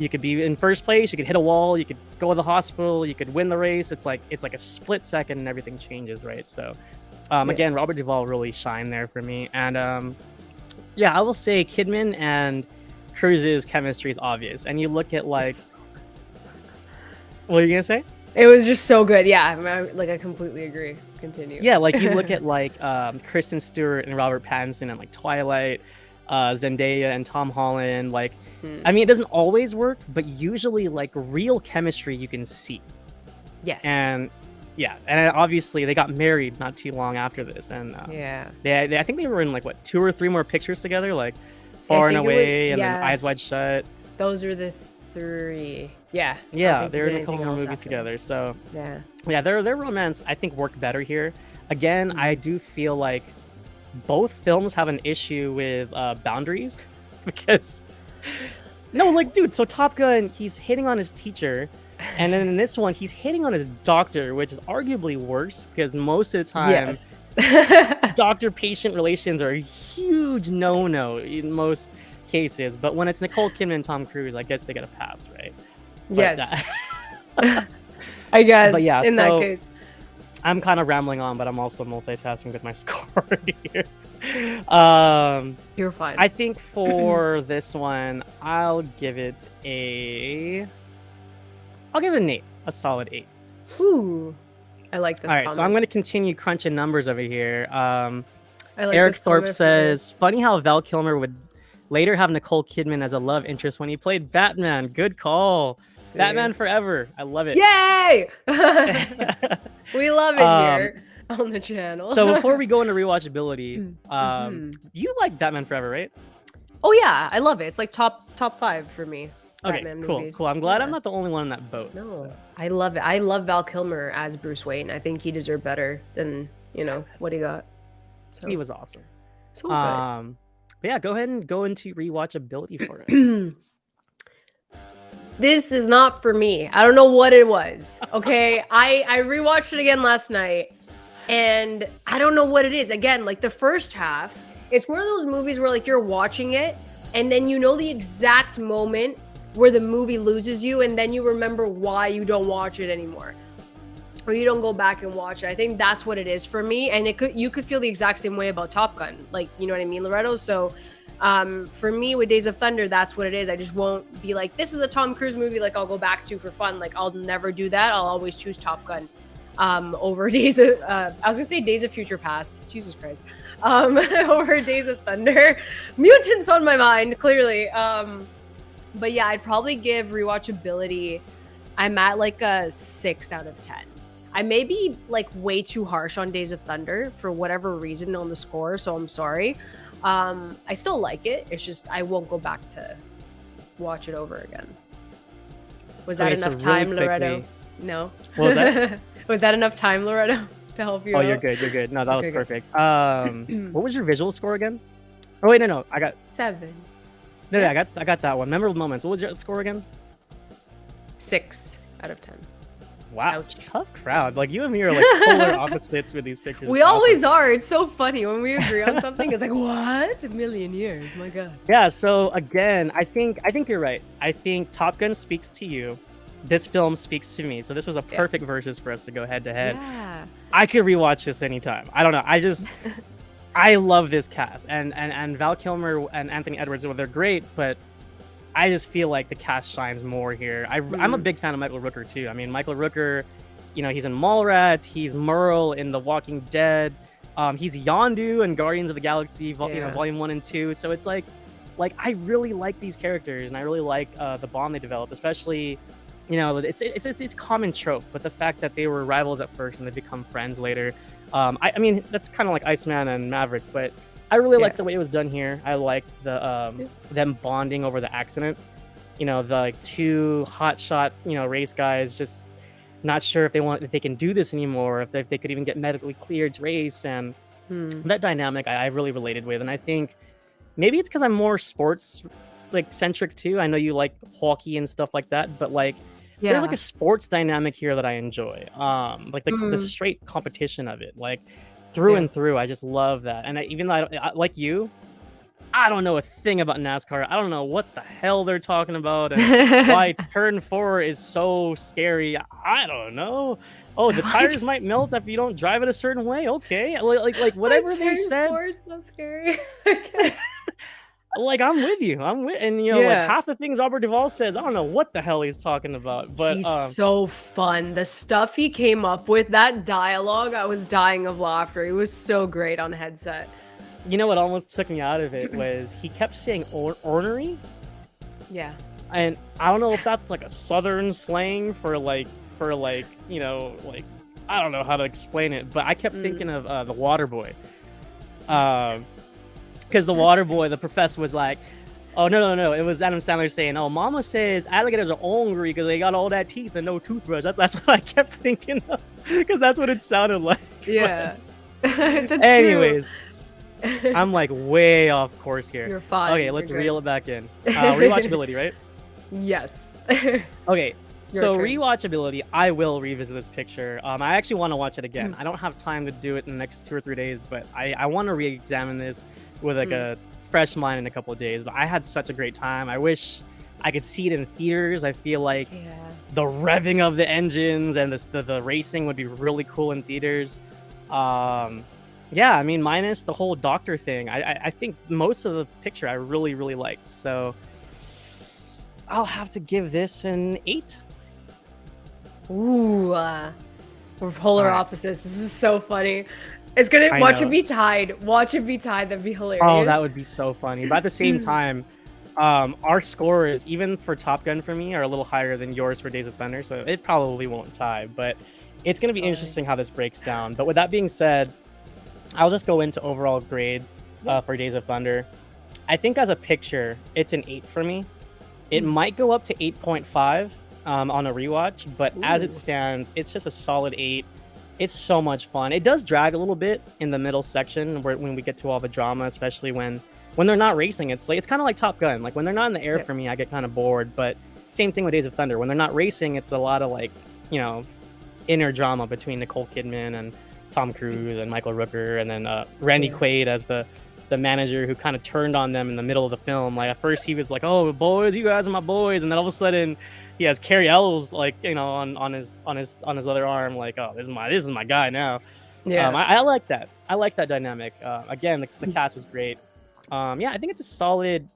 You could be in first place, you could hit a wall, you could go to the hospital, you could win the race. It's like a split second and everything changes, right? So again, Robert Duvall really shined there for me. And yeah, I will say Kidman and Cruise's chemistry is obvious. And you look at like, what are you gonna say? It was just so good. Yeah, I completely agree. Continue. Yeah, like you look at like Kristen Stewart and Robert Pattinson and like Twilight, Zendaya and Tom Holland. Like, I mean, it doesn't always work, but usually like real chemistry you can see. Yes. And yeah, and obviously they got married not too long after this, and they I think they were in like what 2 or 3 more pictures together, like Far and Away and then Eyes Wide Shut. Those are the 3. Yeah. Yeah, they were in a couple more movies together. So yeah, their romance I think worked better here. Again, I do feel like both films have an issue with boundaries because no, like dude, so Top Gun, he's hitting on his teacher. And then in this one, he's hitting on his doctor, which is arguably worse because most of the time, doctor-patient relations are a huge no-no in most cases. But when it's Nicole Kidman and Tom Cruise, I guess they get a pass, right? Yes. I guess. But yeah, in that case, I'm kind of rambling on, but I'm also multitasking with my score here. You're fine. I think for this one, I'll give it an 8, a solid 8. Ooh, I like this. All right, so I'm going to continue crunching numbers over here. Like Eric Thorpe says, funny how Val Kilmer would later have Nicole Kidman as a love interest when he played Batman. Good call. See? Batman Forever. I love it. Yay! We love it here on the channel. So before we go into rewatchability, you like Batman Forever, right? Oh yeah, I love it. It's like top 5 for me. Okay, cool. I'm glad I'm not the only one in that boat. No, so. I love it. I love Val Kilmer as Bruce Wayne. I think he deserved better than what he got. So. He was awesome. So good. But yeah, go ahead and go into rewatchability for us. This is not for me. I don't know what it was. Okay, I rewatched it again last night, and I don't know what it is. Again, like the first half, it's one of those movies where like you're watching it, and then you know the exact moment where the movie loses you, and then you remember why you don't watch it anymore, or you don't go back and watch it. I think that's what it is for me, and you could feel the exact same way about Top Gun, like, you know what I mean, Loretto? So for me with Days of Thunder, that's what it is. I just won't be like, this is a Tom Cruise movie like I'll go back to for fun. Like, I'll never do that. I'll always choose Top Gun over Days of I was gonna say Days of Future Past, Jesus Christ, over Days of Thunder. Mutants on my mind, clearly. But yeah, I'd probably give rewatchability, I'm at like a 6 out of 10. I may be like way too harsh on Days of Thunder for whatever reason on the score, so I'm sorry. I still like it. It's just I won't go back to watch it over again. Was that enough time, Loretto? No. What was that? Was that enough time, Loretto, to help you out? You're good. No, that was perfect. What was your visual score again? Oh wait, no, I got 7. No, I got that one. Memorable moments. What was your score again? 6 out of 10. Wow, ouch. Tough crowd. Like you and me are like polar opposites with these pictures. We always are. It's so funny when we agree on something. It's like, what? A million years, my God. Yeah. So again, I think you're right. I think Top Gun speaks to you. This film speaks to me. So this was a perfect versus for us to go head to head. Yeah. I could rewatch this anytime. I don't know. I love this cast, and Val Kilmer and Anthony Edwards. Well, they're great, but I just feel like the cast shines more here. I'm a big fan of Michael Rooker too. I mean, Michael Rooker, he's in Mallrats. He's Merle in The Walking Dead. He's Yondu in Guardians of the Galaxy, Volume 1 and 2. So it's like I really like these characters, and I really like the bond they develop. Especially, it's common trope, but the fact that they were rivals at first and they become friends later. I mean, that's kind of like Iceman and Maverick, but I really liked the way it was done here. I liked the them bonding over the accident. The like 2 hotshot, race guys just not sure if they can do this anymore, if they could even get medically cleared to race, and that dynamic I really related with. And I think maybe it's because I'm more sports like centric too. I know you like hockey and stuff like that, but like there's like a sports dynamic here that I enjoy. Like the straight competition of it, like through and through. I just love that. And even though I like you, I don't know a thing about NASCAR. I don't know what the hell they're talking about and why turn 4 is so scary. I don't know. Oh, the Why tires might melt if you don't drive it a certain way. Okay. Like why whatever they turn said, 4 is so scary? Okay. like I'm with you. I'm with, and like Yeah. half the things Robert Duvall says, I don't know what the hell he's talking about. But He's so fun. The stuff he came up with, that dialogue, I was dying of laughter. It was so great on headset. you know what almost took me out of it was he kept saying ornery. Yeah. And I don't know if that's like a southern slang for like like I don't know how to explain it, but I kept thinking of the Water Boy, because the Water Boy, the professor was like, oh no, it was Adam Sandler saying, oh, Mama says alligators are ornery because they got all that teeth and no toothbrush. That's what I kept thinking of, because that's what it sounded like. Yeah. That's Anyways, true. I'm like way off course here. You're fine. Okay, You're let's good. reel it back in. Rewatchability, right? Yes. Okay, Your so turn. rewatchability, I will revisit this picture. I actually want to watch it again. I don't have time to do it in the next 2 or 3 days, but I want to re-examine this with like a fresh mind in a couple of days. But I had such a great time. I wish I could see it in theaters. I feel like the revving of the engines and the racing would be really cool in theaters. Yeah, I mean, minus the whole doctor thing. I think most of the picture I really, really liked. So I'll have to give this an 8. Ooh, we're polar Alright. opposites. This is so funny. It's gonna I watch know. it be tied. Watch it be tied. That'd be hilarious. Oh, that would be so funny. But at the same time, our scores, even for Top Gun for me, are a little higher than yours for Days of Thunder, so it probably won't tie. But it's going to be interesting how this breaks down. But with that being said, I'll just go into overall grade for Days of Thunder. I think as a picture, it's an 8 for me. It might go up to 8.5 on a rewatch, but as it stands, it's just a solid 8. It's so much fun. It does drag a little bit in the middle section when we get to all the drama, especially when they're not racing. It's kind of like Top Gun. Like when they're not in the air for me, I get kind of bored. But same thing with Days of Thunder. When they're not racing, it's a lot of like inner drama between Nicole Kidman and Tom Cruise and Michael Rooker, and then Randy Quaid as the manager who kind of turned on them in the middle of the film. Like at first he was like, "Oh, boys, you guys are my boys," and then all of a sudden he has Carrie Ells like on his other arm, like, "Oh, this is my guy now." Yeah. I like that. I like that dynamic. Again, the cast was great. Yeah, I think it's a solid.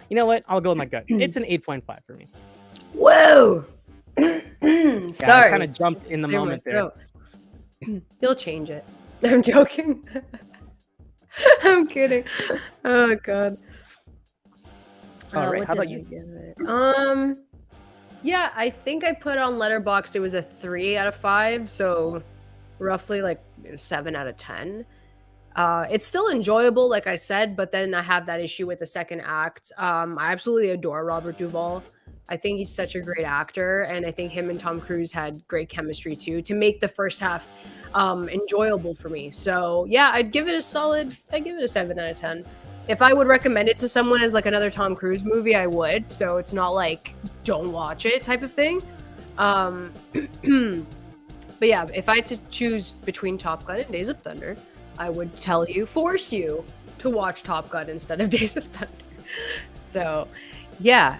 You know what? I'll go with my gut. It's an 8.5 for me. Whoa. Yeah, Sorry. I kind of jumped in the moment there. You'll change it. I'm joking. I'm kidding. Oh god. All right. What How did about I you? give it? Yeah, I think I put on Letterboxd it was a 3 out of 5, so roughly like 7 out of 10. It's still enjoyable, like I said, but then I have that issue with the second act. I absolutely adore Robert Duvall. I think he's such a great actor, and I think him and Tom Cruise had great chemistry too to make the first half enjoyable for me. So yeah, I'd give it a 7 out of 10. If I would recommend it to someone as like another Tom Cruise movie, I would. So it's not like don't watch it type of thing. But yeah, if I had to choose between Top Gun and Days of Thunder, I would force you to watch Top Gun instead of Days of Thunder. So yeah.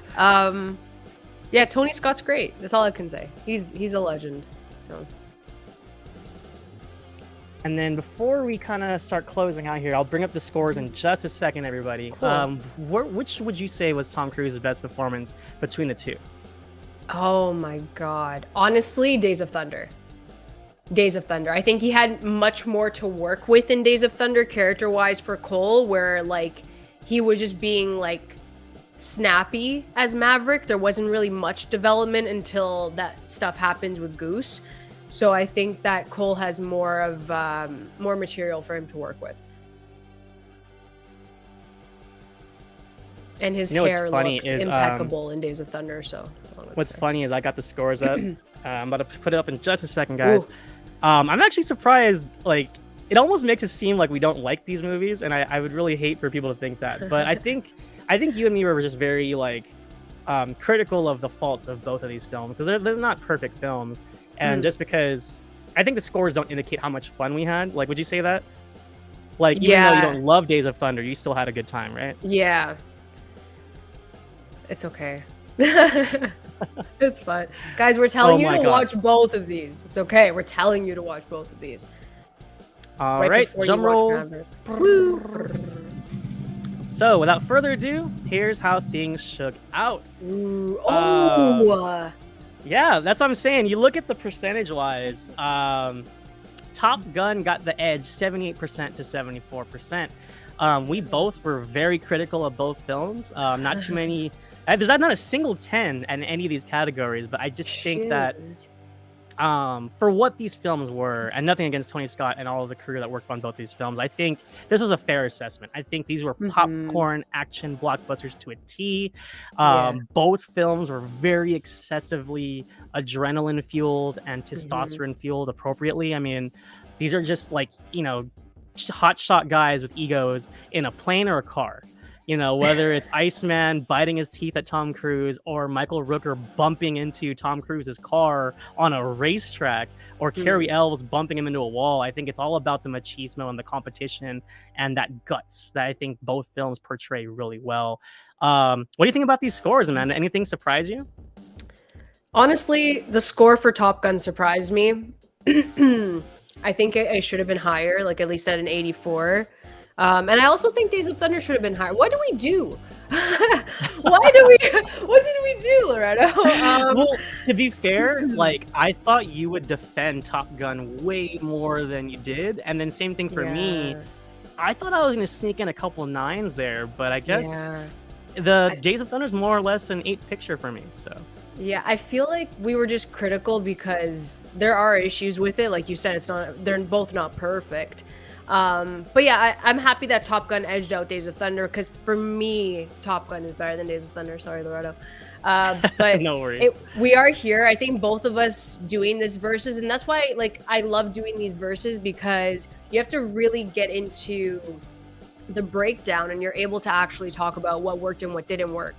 Yeah, Tony Scott's great. That's all I can say. He's a legend. So And then before we kind of start closing out here, I'll bring up the scores in just a second, everybody. Cool. Which would you say was Tom Cruise's best performance between the two? oh my god. Honestly, Days of Thunder. Days of Thunder. I think he had much more to work with in Days of Thunder character-wise for Cole, where like he was just being like snappy as Maverick. There wasn't really much development until that stuff happens with Goose. So I think that Cole has more of more material for him to work with. And his hair looked impeccable in Days of Thunder. So what's funny is I got the scores up. I'm about to put it up in just a second, guys. I'm actually surprised. Like, it almost makes it seem like we don't like these movies, and I would really hate for people to think that. But I think you and me were just very like critical of the faults of both of these films, because they're not perfect films. And just because I think the scores don't indicate how much fun we had. Like, would you say that? Like, even though you Yeah. don't love Days of Thunder, you still had a good time, right? Yeah. It's okay. It's fine. Guys, we're Oh telling you my to god. watch both of these. It's okay. We're telling you to watch both of these All right right, before you drum watch roll. Maverick. Woo. So, without further ado, here's how things shook out. Ooh. Um, Oh. Yeah, that's what I'm saying. You look at the percentage-wise. Top Gun got the edge, 78% to 74%. We both were very critical of both films. Not too many. There's not a single 10 in any of these categories, but I just think that Shiz. for what these films were, and nothing against Tony Scott and all of the crew that worked on both these films, I think this was a fair assessment. I think these were popcorn action blockbusters to a T. Yeah. Both films were very excessively adrenaline fueled and testosterone fueled appropriately. I mean, these are just like, hotshot guys with egos in a plane or a car. Whether it's Iceman biting his teeth at Tom Cruise or Michael Rooker bumping into Tom Cruise's car on a racetrack or Carrie Elves bumping him into a wall. I think it's all about the machismo and the competition and that guts that I think both films portray really well. What do you think about these scores, Amanda? Anything surprise you? Honestly, the score for Top Gun surprised me. I think it should have been higher, like at least at an 84. And I also think Days of Thunder should have been higher. What do we do? What did we do, Loretto? Well, to be fair, like I thought you would defend Top Gun way more than you did, and then same thing for me. I thought I was going to sneak in a couple of 9s there, but I guess the Days of Thunder is more or less an 8 picture for me. So yeah, I feel like we were just critical because there are issues with it. Like you said, they're both not perfect. But yeah, I'm happy that Top Gun edged out Days of Thunder because for me, Top Gun is better than Days of Thunder. Sorry, Loretto. But no worries. We are here. I think both of us doing this versus, and that's why like I love doing these verses because you have to really get into the breakdown and you're able to actually talk about what worked and what didn't work.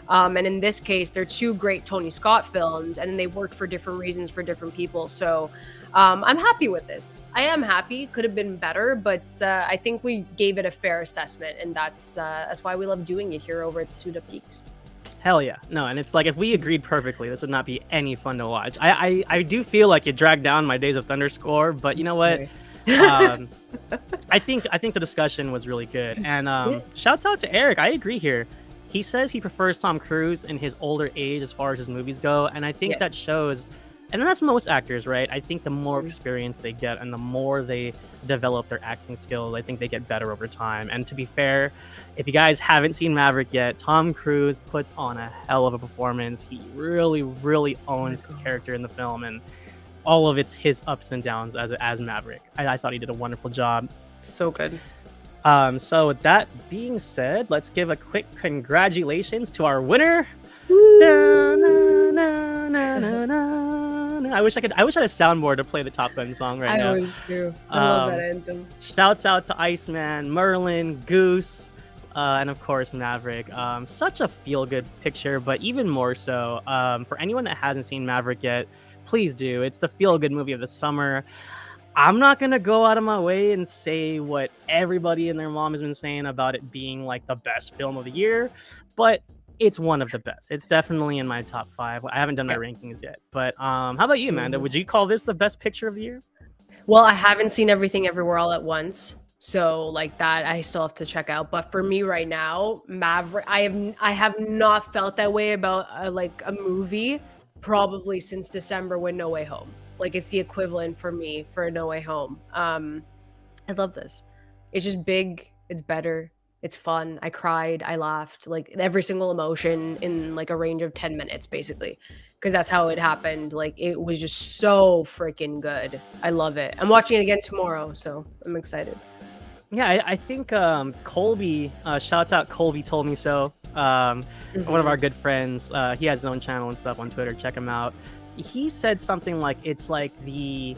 And in this case, they're two great Tony Scott films, and they worked for different reasons for different people. So I'm happy with this. I am happy. Could have been better, but I think we gave it a fair assessment, and that's why we love doing it here over at the Suda Peaks. Hell yeah. No, and it's like if we agreed perfectly, this would not be any fun to watch. I do feel like you dragged down my Days of Thunder score, but you know what? I think the discussion was really good. And shouts out to Eric. I agree here. He says he prefers Tom Cruise in his older age as far as his movies go, and I think that shows. And that's most actors, right? I think the more experience they get and the more they develop their acting skills, I think they get better over time. And to be fair, if you guys haven't seen Maverick yet, Tom Cruise puts on a hell of a performance. He really, really owns his character in the film and all of his ups and downs as Maverick. I thought he did a wonderful job. So good. So with that being said, let's give a quick congratulations to our winner. I wish I had a soundboard to play the Top Gun song right now. I wish too. I love that anthem. Shouts out to Iceman, Merlin, Goose, and of course Maverick. Such a feel-good picture, but even more so for anyone that hasn't seen Maverick yet, please do. It's the feel-good movie of the summer. I'm not gonna go out of my way and say what everybody and their mom has been saying about it being like the best film of the year, but it's one of the best. It's definitely in my top 5. I haven't done my rankings yet, but how about you, Amanda? Would you call this the best picture of the year? Well, I haven't seen Everything Everywhere All at Once, so like that I still have to check out. But for me right now, Maverick, I have not felt that way about like a movie probably since December with No Way Home. Like it's the equivalent for me for No Way Home. I love this. It's just big. It's better. It's fun. I cried. I laughed. Like every single emotion in like a range of 10 minutes, basically, because that's how it happened. Like it was just so freaking good. I love it. I'm watching it again tomorrow, so I'm excited. Yeah, I think Colby, shouts out Colby Told Me So. One of our good friends. He has his own channel and stuff on Twitter. Check him out. He said something like it's like the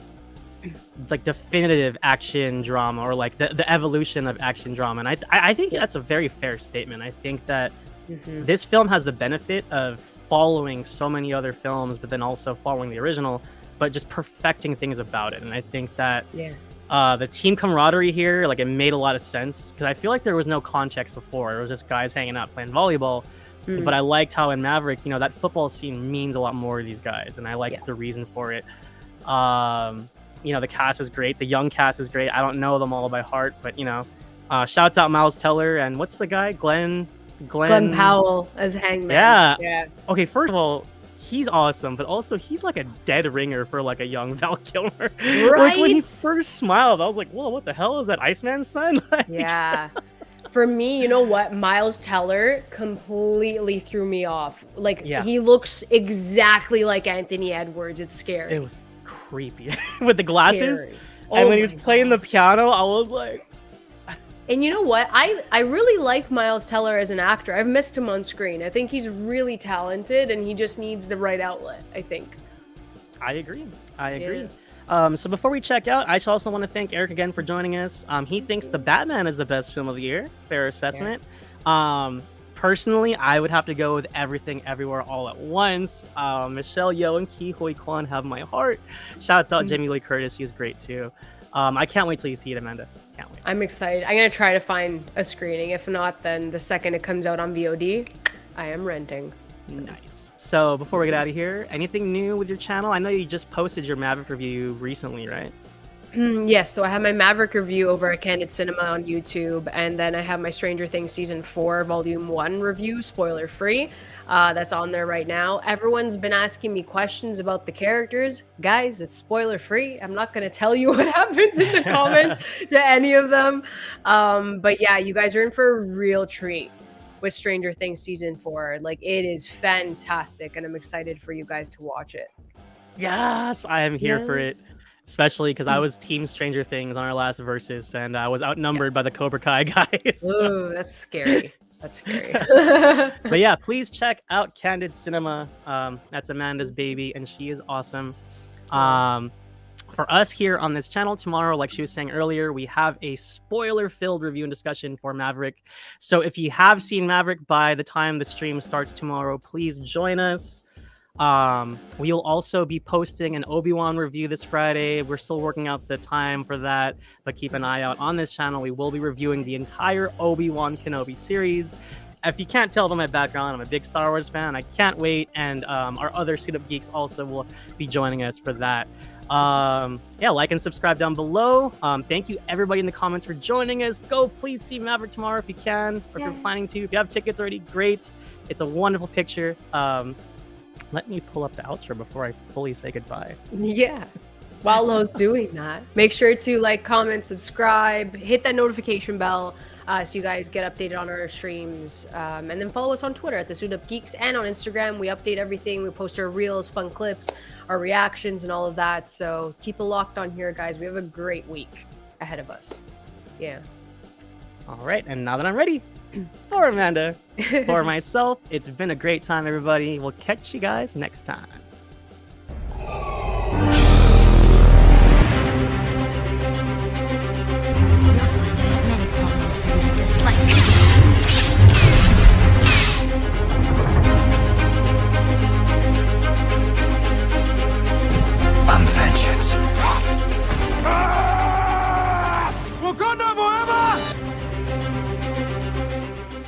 definitive action drama, or like the evolution of action drama, and I think that's a very fair statement. I think that this film has the benefit of following so many other films, but then also following the original, but just perfecting things about it. And I think that The team camaraderie here, like, it made a lot of sense because I feel like there was no context before. It was just guys hanging out playing volleyball. But I liked how in Maverick, that football scene means a lot more to these guys, and I liked the reason for it. The cast is great. The young cast is great. I don't know them all by heart, but shouts out Miles Teller and what's the guy? Glenn Powell as Hangman. Yeah. Okay, first of all, he's awesome, but also he's like a dead ringer for like a young Val Kilmer. Right? Like when he first smiled, I was like, whoa, what the hell is that Iceman's son? Like, yeah. For me, you know what? Miles Teller completely threw me off. Like, he looks exactly like Anthony Edwards. It's scary. It was creepy with the glasses. And when he was playing the piano, I was like... And you know what? I really like Miles Teller as an actor. I've missed him on screen. I think he's really talented, and he just needs the right outlet, I think. I agree. So before we check out, I also want to thank Eric again for joining us. He thinks The Batman is the best film of the year. Fair assessment. Personally, I would have to go with Everything Everywhere All at Once. Michelle Yeoh and Ki Hoi Kwan have my heart. Shouts out Jamie Lee Curtis. She's great too. I can't wait till you see it, Amanda. Can't wait. I'm excited. I'm going to try to find a screening. If not, then the second it comes out on VOD, I am renting. Nice. So before we get out of here, anything new with your channel? I know you just posted your Maverick review recently, right? Yes, so I have my Maverick review over at Candid Cinema on YouTube, and then I have my Stranger Things Season 4 Volume 1 review, spoiler free. That's on there right now. Everyone's been asking me questions about the characters. Guys, it's spoiler free. I'm not going to tell you what happens in the comments to any of them. But yeah, you guys are in for a real treat with Stranger Things Season 4. Like, it is fantastic, and I'm excited for you guys to watch it. Yes, I am here for it. Especially because I was Team Stranger Things on our last Versus, and I was outnumbered by the Cobra Kai guys. Ooh, that's scary. That's scary. But yeah, please check out Candid Cinema. That's Amanda's baby, and she is awesome. For us here on this channel tomorrow, like she was saying earlier, we have a spoiler-filled review and discussion for Maverick. So if you have seen Maverick by the time the stream starts tomorrow, please join us. We'll also be posting an Obi-Wan review this Friday. We're still working out the time for that, but keep an eye out on this channel. We will be reviewing the entire Obi-Wan Kenobi series. If you can't tell by my background, I'm a big Star Wars fan. I can't wait, and our other Suit Up Geeks also will be joining us for that. Yeah, like and subscribe down below. Thank you everybody in the comments for joining us. Go please see Maverick tomorrow if you can, or if you're planning to. If you have tickets already, great. It's a wonderful picture. Let me pull up the outro before I fully say goodbye. Yeah. While Lo's doing that, make sure to like, comment, subscribe, hit that notification bell so you guys get updated on our streams. And then follow us on Twitter at the Suit Up Geeks, and on Instagram. We update everything. We post our reels, fun clips, our reactions, and all of that. So keep it locked on here, guys. We have a great week ahead of us. Yeah. All right. And now that I'm ready, for Amanda, for myself, it's been a great time, everybody. We'll catch you guys next time.